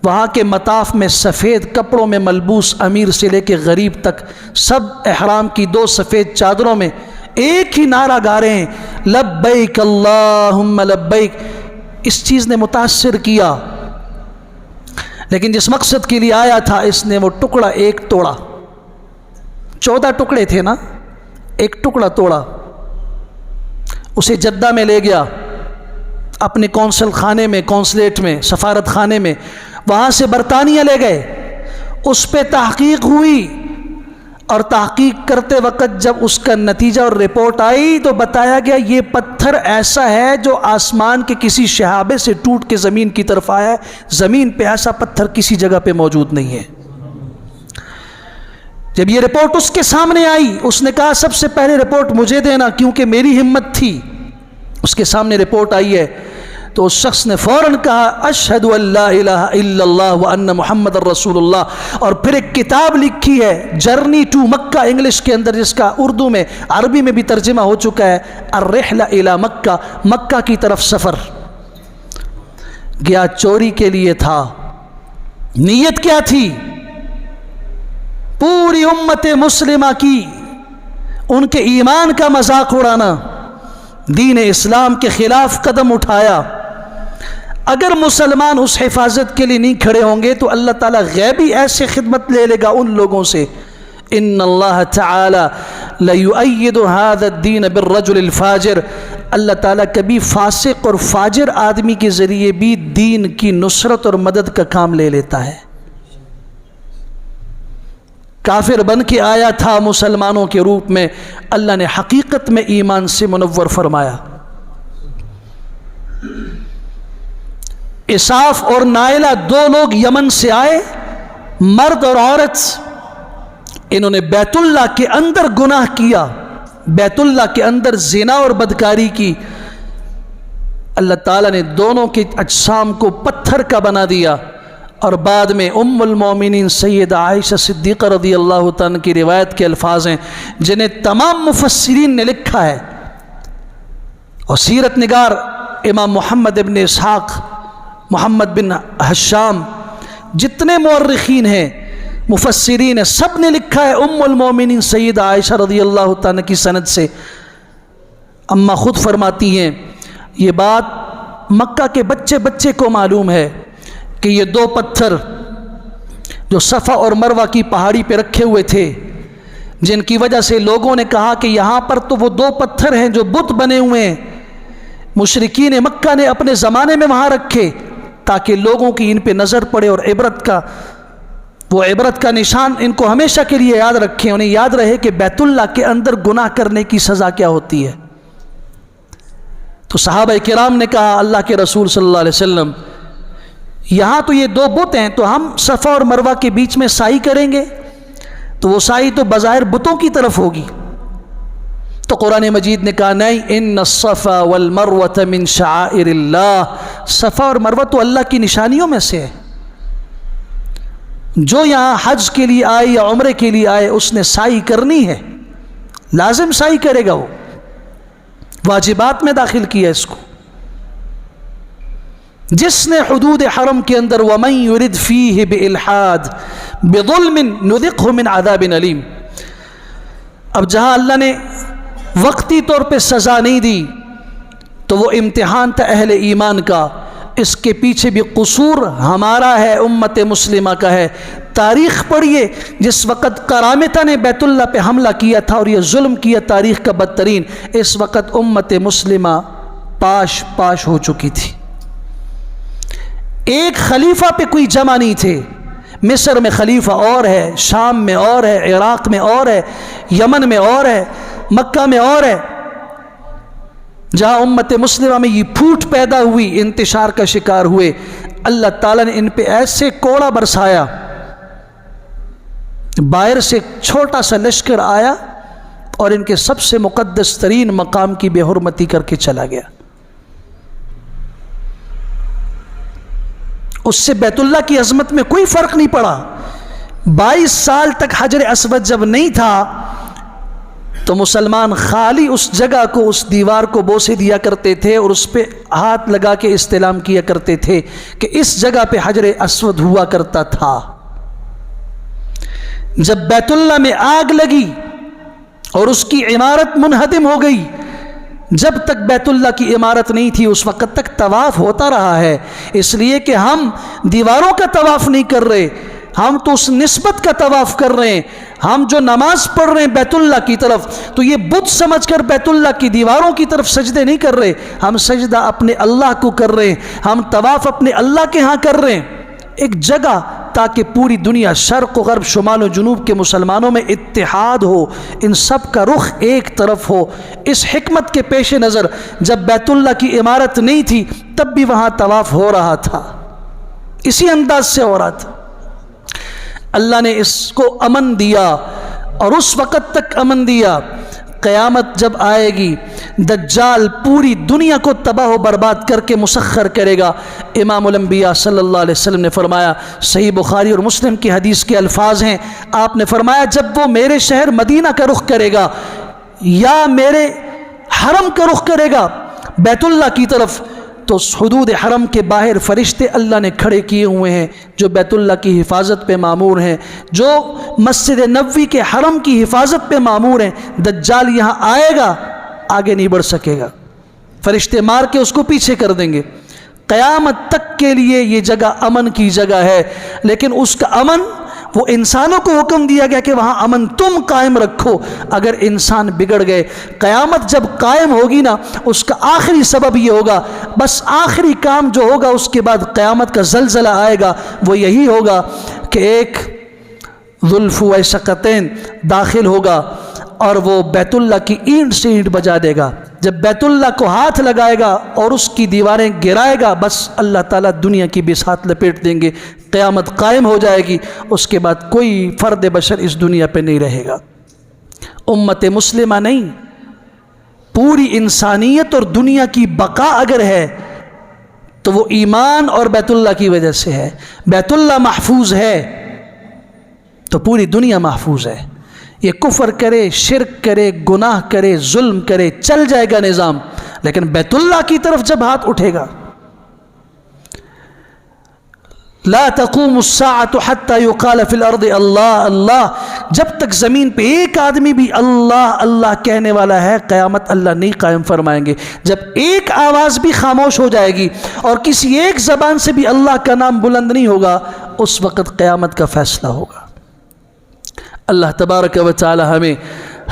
وہاں کے مطاف میں سفید کپڑوں میں ملبوس امیر سے لے کے غریب تک سب احرام کی 2 سفید چادروں میں ایک ہی نعرہ گا رہے ہیں، لبیک اللہم لبیک۔ اس چیز نے متاثر کیا، لیکن جس مقصد کے لیے آیا تھا اس نے وہ ٹکڑا ایک توڑا، 14 ٹکڑے تھے نا، ایک ٹکڑا توڑا، اسے جدہ میں لے گیا اپنے کونسل خانے میں، کونسلیٹ میں، سفارت خانے میں، وہاں سے برطانیہ لے گئے، اس پہ تحقیق ہوئی، اور تحقیق کرتے وقت جب اس کا نتیجہ اور رپورٹ آئی تو بتایا گیا یہ پتھر ایسا ہے جو آسمان کے کسی شہابے سے ٹوٹ کے زمین کی طرف آیا ہے، زمین پہ ایسا پتھر کسی جگہ پہ موجود نہیں ہے۔ جب یہ رپورٹ اس کے سامنے آئی اس نے کہا سب سے پہلے رپورٹ مجھے دینا، کیونکہ میری ہمت تھی۔ اس کے سامنے رپورٹ آئی ہے تو اس شخص نے فوراً کہا اشہد ان لا الہ الا اللہ وان محمد الرسول اللہ، اور پھر ایک کتاب لکھی ہے جرنی ٹو مکہ انگلش کے اندر، جس کا اردو میں عربی میں بھی ترجمہ ہو چکا ہے، الرحلہ الی مکہ، مکہ کی طرف سفر۔ گیا چوری کے لیے تھا، نیت کیا تھی؟ پوری امت مسلمہ کی، ان کے ایمان کا مذاق اڑانا، دین اسلام کے خلاف قدم اٹھایا۔ اگر مسلمان اس حفاظت کے لیے نہیں کھڑے ہوں گے تو اللہ تعالیٰ غیبی ایسے خدمت لے لے گا ان لوگوں سے۔ ان اللہ تعالی لیؤید ھذا الدین بالرجل الفاجر، اللہ تعالیٰ کبھی فاسق اور فاجر آدمی کے ذریعے بھی دین کی نصرت اور مدد کا کام لے لیتا ہے۔ کافر بن کے آیا تھا مسلمانوں کے روپ میں، اللہ نے حقیقت میں ایمان سے منور فرمایا۔ اساف اور نائلہ 2 لوگ یمن سے آئے، مرد اور عورت، انہوں نے بیت اللہ کے اندر گناہ کیا، بیت اللہ کے اندر زنا اور بدکاری کی۔ اللہ تعالیٰ نے دونوں کے اجسام کو پتھر کا بنا دیا اور بعد میں ام المومنین سیدہ عائشہ صدیقہ رضی اللہ تعالیٰ کی روایت کے الفاظ ہیں جنہیں تمام مفسرین نے لکھا ہے، اور سیرت نگار امام محمد ابن اسحاق، محمد بن حشام، جتنے مورخین ہیں مفسرین ہیں، سب نے لکھا ہے ام المومنین سیدہ عائشہ رضی اللہ تعالیٰ کی سند سے۔ اماں خود فرماتی ہیں یہ بات مکہ کے بچے بچے کو معلوم ہے کہ یہ دو پتھر جو صفا اور مروہ کی پہاڑی پہ رکھے ہوئے تھے، جن کی وجہ سے لوگوں نے کہا کہ یہاں پر تو وہ دو پتھر ہیں جو بت بنے ہوئے ہیں، مشرکین مکہ نے اپنے زمانے میں وہاں رکھے تاکہ لوگوں کی ان پہ نظر پڑے اور عبرت کا نشان ان کو ہمیشہ کے لیے یاد رکھیں، انہیں یاد رہے کہ بیت اللہ کے اندر گناہ کرنے کی سزا کیا ہوتی ہے۔ تو صحابہ کرام نے کہا اللہ کے رسول صلی اللہ علیہ وسلم یہاں تو یہ دو بت ہیں، تو ہم صفا اور مروہ کے بیچ میں سعی کریں گے، تو وہ سعی تو بظاہر بتوں کی طرف ہوگی۔ تو قرآن مجید نے کہا نہیں، ان الصفا والمروۃ من شعائر اللہ، صفا اور مروہ تو اللہ کی نشانیوں میں سے ہے۔ جو یہاں حج کے لیے آئے یا عمرے کے لیے آئے اس نے سعی کرنی ہے، لازم سعی کرے گا، وہ واجبات میں داخل کیا اس کو۔ جس نے حدود حرم کے اندر وَمَن يُرِدْ فِيهِ بِإِلْحَادٍ بِظُلْمٍ نُذِقْهُ مِنْ عَذَابٍ أَلِيمٍ، اب جہاں اللہ نے وقتی طور پہ سزا نہیں دی تو وہ امتحان تھا اہل ایمان کا، اس کے پیچھے بھی قصور ہمارا ہے، امت مسلمہ کا ہے۔ تاریخ پڑھیے، جس وقت قرامطہ نے بیت اللہ پہ حملہ کیا تھا اور یہ ظلم کیا تاریخ کا بدترین، اس وقت امت مسلمہ پاش پاش ہو چکی تھی، ایک خلیفہ پہ کوئی جمع نہیں تھے۔ مصر میں خلیفہ اور ہے، شام میں اور ہے، عراق میں اور ہے، یمن میں اور ہے، مکہ میں اور ہے۔ جہاں امت مسلمہ میں یہ پھوٹ پیدا ہوئی، انتشار کا شکار ہوئے، اللہ تعالیٰ نے ان پہ ایسے کوڑا برسایا، باہر سے چھوٹا سا لشکر آیا اور ان کے سب سے مقدس ترین مقام کی بے حرمتی کر کے چلا گیا۔ اس سے بیت اللہ کی عظمت میں کوئی فرق نہیں پڑا۔ 22 سال تک حجر اسود جب نہیں تھا تو مسلمان خالی اس جگہ کو، اس دیوار کو بوسے دیا کرتے تھے اور اس پہ ہاتھ لگا کے استلام کیا کرتے تھے کہ اس جگہ پہ حجر اسود ہوا کرتا تھا۔ جب بیت اللہ میں آگ لگی اور اس کی عمارت منہدم ہو گئی، جب تک بیت اللہ کی عمارت نہیں تھی اس وقت تک طواف ہوتا رہا ہے، اس لیے کہ ہم دیواروں کا طواف نہیں کر رہے، ہم تو اس نسبت کا طواف کر رہے ہیں۔ ہم جو نماز پڑھ رہے ہیں بیت اللہ کی طرف، تو یہ بت سمجھ کر بیت اللہ کی دیواروں کی طرف سجدے نہیں کر رہے، ہم سجدہ اپنے اللہ کو کر رہے ہیں، ہم طواف اپنے اللہ کے ہاں کر رہے ہیں۔ ایک جگہ تاکہ پوری دنیا، شرق و غرب، شمال و جنوب کے مسلمانوں میں اتحاد ہو، ان سب کا رخ ایک طرف ہو۔ اس حکمت کے پیش نظر جب بیت اللہ کی عمارت نہیں تھی تب بھی وہاں طواف ہو رہا تھا، اسی انداز سے ہو رہا تھا۔ اللہ نے اس کو امن دیا اور اس وقت تک امن دیا، قیامت جب آئے گی دجال پوری دنیا کو تباہ و برباد کر کے مسخر کرے گا۔ امام الانبیاء صلی اللہ علیہ وسلم نے فرمایا، صحیح بخاری اور مسلم کی حدیث کے الفاظ ہیں، آپ نے فرمایا جب وہ میرے شہر مدینہ کا رخ کرے گا یا میرے حرم کا رخ کرے گا بیت اللہ کی طرف، تو حدود حرم کے باہر فرشتے اللہ نے کھڑے کیے ہوئے ہیں جو بیت اللہ کی حفاظت پہ مامور ہیں، جو مسجد نبوی کے حرم کی حفاظت پہ مامور ہیں۔ دجال یہاں آئے گا، آگے نہیں بڑھ سکے گا، فرشتے مار کے اس کو پیچھے کر دیں گے۔ قیامت تک کے لیے یہ جگہ امن کی جگہ ہے، لیکن اس کا امن وہ انسانوں کو حکم دیا گیا کہ وہاں امن تم قائم رکھو۔ اگر انسان بگڑ گئے، قیامت جب قائم ہوگی نا، اس کا آخری سبب یہ ہوگا، بس آخری کام جو ہوگا اس کے بعد قیامت کا زلزلہ آئے گا، وہ یہی ہوگا کہ ایک ذوالفو شقتین داخل ہوگا اور وہ بیت اللہ کی اینٹ سے اینٹ بجا دے گا۔ جب بیت اللہ کو ہاتھ لگائے گا اور اس کی دیواریں گرائے گا، بس اللہ تعالیٰ دنیا کی بساط لپیٹ دیں گے، قیامت قائم ہو جائے گی، اس کے بعد کوئی فرد بشر اس دنیا پہ نہیں رہے گا۔ امت مسلمہ نہیں، پوری انسانیت اور دنیا کی بقا اگر ہے، تو وہ ایمان اور بیت اللہ کی وجہ سے ہے. بیت اللہ محفوظ ہے تو پوری دنیا محفوظ ہے. یہ کفر کرے، شرک کرے، گناہ کرے، ظلم کرے، چل جائے گا نظام، لیکن بیت اللہ کی طرف جب ہاتھ اٹھے گا، لا تقوم الساعة حتى يقال في الارض اللہ اللہ، جب تک زمین پہ ایک آدمی بھی اللہ اللہ کہنے والا ہے، قیامت اللہ نہیں قائم فرمائیں گے. جب ایک آواز بھی خاموش ہو جائے گی اور کسی ایک زبان سے بھی اللہ کا نام بلند نہیں ہوگا، اس وقت قیامت کا فیصلہ ہوگا. اللہ تبارک و تعالی ہمیں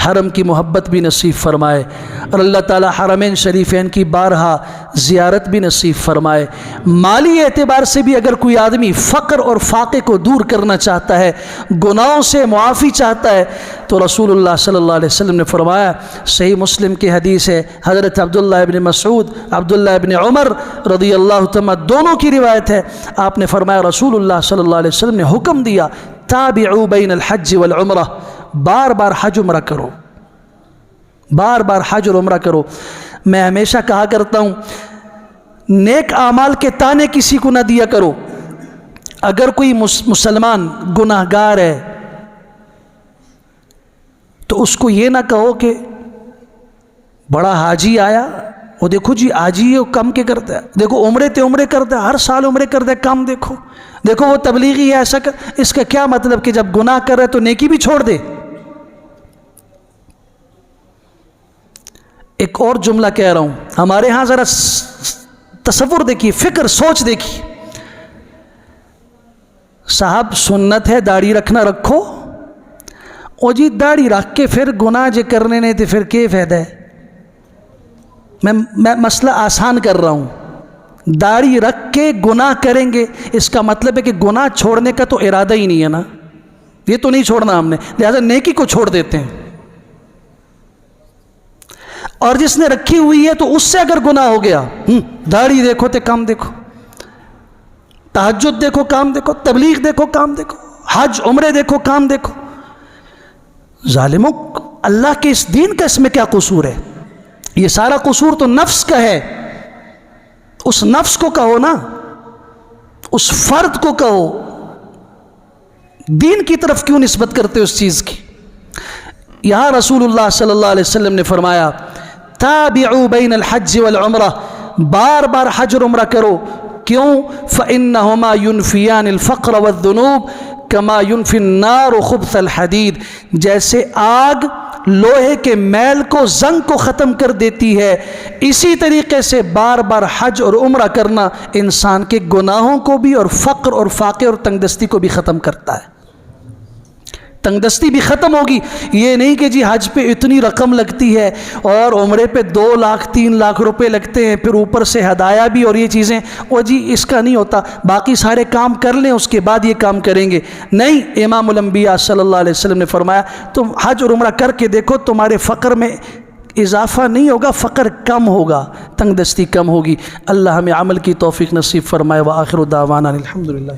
حرم کی محبت بھی نصیب فرمائے، اور اللہ تعالی حرمین شریفین کی بارہا زیارت بھی نصیب فرمائے. مالی اعتبار سے بھی اگر کوئی آدمی فقر اور فاقے کو دور کرنا چاہتا ہے، گناہوں سے معافی چاہتا ہے، تو رسول اللہ صلی اللہ علیہ وسلم نے فرمایا، صحیح مسلم کی حدیث ہے، حضرت عبداللہ ابن مسعود، عبداللہ ابن عمر رضی اللہ تعالیٰ دونوں کی روایت ہے، آپ نے فرمایا رسول اللہ صلی اللہ علیہ وسلم نے حکم دیا، تابعوا بین الحج والعمرہ، بار بار حج عمرہ کرو، بار بار حج اور عمرہ کرو. میں ہمیشہ کہا کرتا ہوں، نیک اعمال کے تانے کسی کو نہ دیا کرو. اگر کوئی مسلمان گناہ گار ہے تو اس کو یہ نہ کہو کہ بڑا حاجی آیا، وہ دیکھو جی حاجی ہے، وہ کم کے کرتا ہے، دیکھو عمرے کرتا ہے، ہر سال عمرے کرتا ہے، کام دیکھو وہ تبلیغی ہے، ایسا کر. اس کا کیا مطلب کہ جب گناہ کر رہے تو نیکی بھی چھوڑ دے. ایک اور جملہ کہہ رہا ہوں، ہمارے ہاں ذرا تصور دیکھیے، فکر سوچ دیکھیے. صاحب سنت ہے داڑھی رکھنا، رکھو. او جی داڑھی رکھ کے پھر گناہ جے کرنے نہیں تو پھر کیا فائدہ ہے؟ میں مسئلہ آسان کر رہا ہوں. داڑھی رکھ کے گناہ کریں گے، اس کا مطلب ہے کہ گناہ چھوڑنے کا تو ارادہ ہی نہیں ہے نا، یہ تو نہیں چھوڑنا ہم نے، لہذا نیکی کو چھوڑ دیتے ہیں. اور جس نے رکھی ہوئی ہے تو اس سے اگر گناہ ہو گیا، داڑھی دیکھو تے کام دیکھو، تہجد دیکھو کام دیکھو، تبلیغ دیکھو کام دیکھو، حج عمرے دیکھو کام دیکھو. ظالموں، اللہ کے اس دین کا اس میں کیا قصور ہے؟ یہ سارا قصور تو نفس کا ہے. اس نفس کو کہو نا، اس فرد کو کہو. دین کی طرف کیوں نسبت کرتے اس چیز کی؟ یہاں رسول اللہ صلی اللہ علیہ وسلم نے فرمایا، تابعوا بین الحج والعمرہ، بار بار حج اور عمرہ کرو. کیوں؟ فإنہما ينفیان الفقر والذنوب کما ينفی النار خبث الحدید. جیسے آگ لوہے کے میل کو، زنگ کو ختم کر دیتی ہے، اسی طریقے سے بار بار حج اور عمرہ کرنا انسان کے گناہوں کو بھی اور فقر اور فاقے اور تنگ دستی کو بھی ختم کرتا ہے. تنگ دستی بھی ختم ہوگی. یہ نہیں کہ جی حج پہ اتنی رقم لگتی ہے اور عمرے پہ 2 لاکھ 3 لاکھ روپے لگتے ہیں، پھر اوپر سے ہدایہ بھی اور یہ چیزیں، وہ جی اس کا نہیں ہوتا، باقی سارے کام کر لیں اس کے بعد یہ کام کریں گے. نہیں، امام الانبیاء صلی اللہ علیہ وسلم نے فرمایا تم حج اور عمرہ کر کے دیکھو، تمہارے فقر میں اضافہ نہیں ہوگا، فقر کم ہوگا، تنگ دستی کم ہوگی. اللہ ہمیں عمل کی توفیق نصیب فرمائے. وآخر دعوانا الحمدللہ.